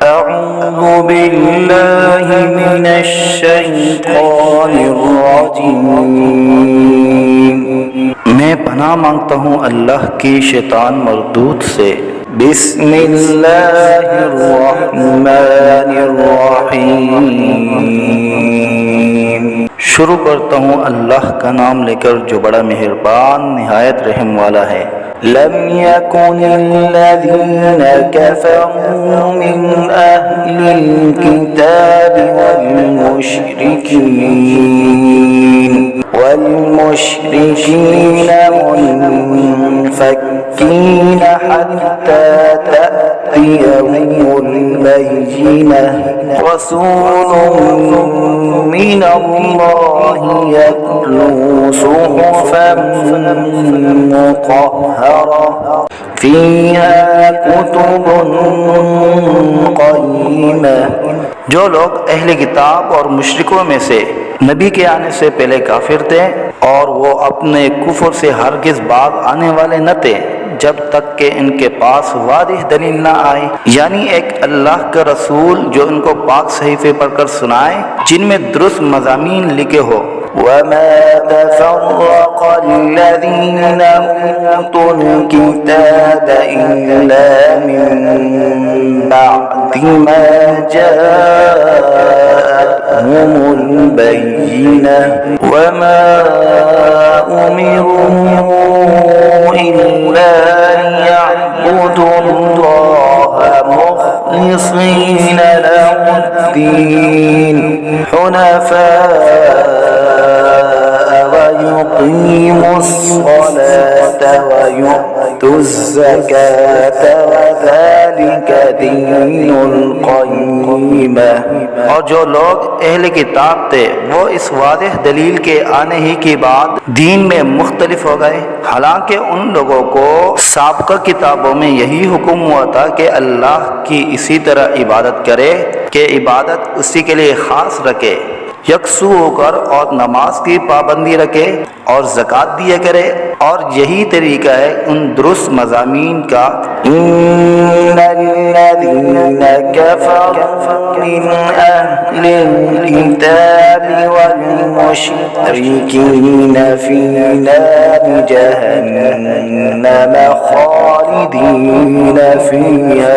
अऊज़ु बिल्लाहि मिनश शैतानिर रजीम। मैं पनाह मांगता हूँ अल्लाह की शैतान मरदूद से। बिस्मिल्लाहिर्रहमानिर्रहीम। शुरू करता हूँ अल्लाह का नाम लेकर जो बड़ा मेहरबान निहायत रहम वाला है। लम यकुनिल्लज़ीन कफ़रू मिन अहलिल किताबि वल मुशरिकीन मुनफ़क्कीन हत्ता तअतियहुमुल बय्यिनह रसूलुम मिनल्लाहि यत्लू सुहुफ़न मुतहहरा फ़ीहा कुतुबुन क़य्यिमा। जो लोग अहले किताब और मुशरिकों में से नबी के आने से पहले काफिर थे और वो अपने कुफर से हरगिज बाग आने वाले न थे जब तक कि इनके पास वादिह दलील न आए, यानी एक अल्लाह का रसूल जो इनको पाक सहीफे पढ़कर सुनाए जिनमें दुरुस्त मज़ामीन लिखे हो। वमा तफ़र्रक़ल्लज़ीन ऊतुल किताब इल्ला मिन बअदि मा जाअतहुमुल बय्यिनह वमा उमिरू इल्ला लियअब्दुल्लाह मुख़लिसीन लहुद्दीन हुनफ़ा वयुक़ीमुस्सलात वयु'तुज़्ज़कात वज़ालिक दीनुल क़य्यिम। और जो लोग अहले किताब थे वो इस वाज़ेह दलील के आने ही के बाद दीन में मुख्तलिफ हो गए, हालांकि उन लोगों को साबिक़ा किताबों में यही हुक्म हुआ था कि अल्लाह की इसी तरह इबादत करे कि इबादत उसी के लिए ख़ास रखे, यकसू होकर और नमाज की पाबंदी रखे और ज़कात दिया करे, और यही तरीका है उन दुरुस्त मज़ामीन का। इन्नल्लज़ीन कफ़रू मिन अहलिल किताबि वल मुशरिकीन फ़ी नारि जहन्नम ख़ालिदीन फ़ीहा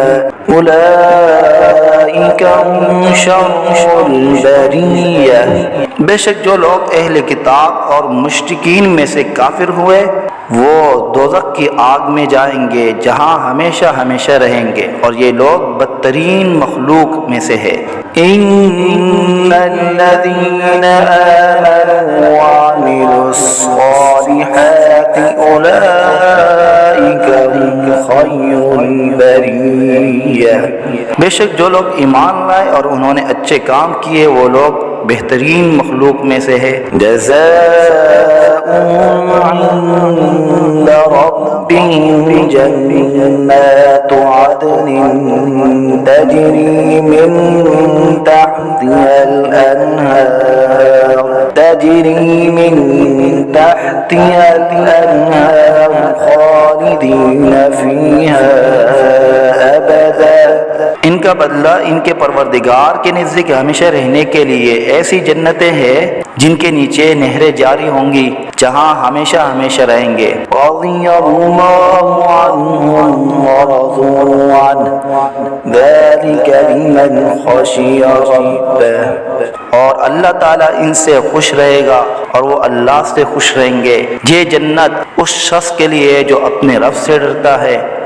उलाइका हुम शर्रुल बरिय्या। बेशक जो लोग अहले किताब और मुश्रिकीन में से काफिर हुए वो दोज़ख की आग में जाएंगे जहाँ हमेशा हमेशा रहेंगे, और ये लोग बदतरीन मखलूक में से है। इन्नल्लज़ीन आमनू वअमिलुस्सालिहाति उलाइका हुम खैरुल बरिय्या। बेशक जो लोग ईमान लाए और उन्होंने अच्छे काम किए वो लोग बेहतरीन मखलूक में से है। जज़ाउहुम इंद रब्बिहिम जन्नातु अदनिन तजरी मिन तहतिहल अन्हार खालिदीन फीहा अबदा। इनका बदला इनके परवरदिगार के नज़दीक हमेशा रहने के लिए ऐसी जन्नतें हैं जिनके नीचे नहरें जारी होंगी जहाँ हमेशा हमेशा रहेंगे। और अल्लाह ताला इनसे खुश रहेगा और वो अल्लाह से खुश रहेंगे। ये जन्नत उस शख्स के लिए जो अपने रब से डरता है।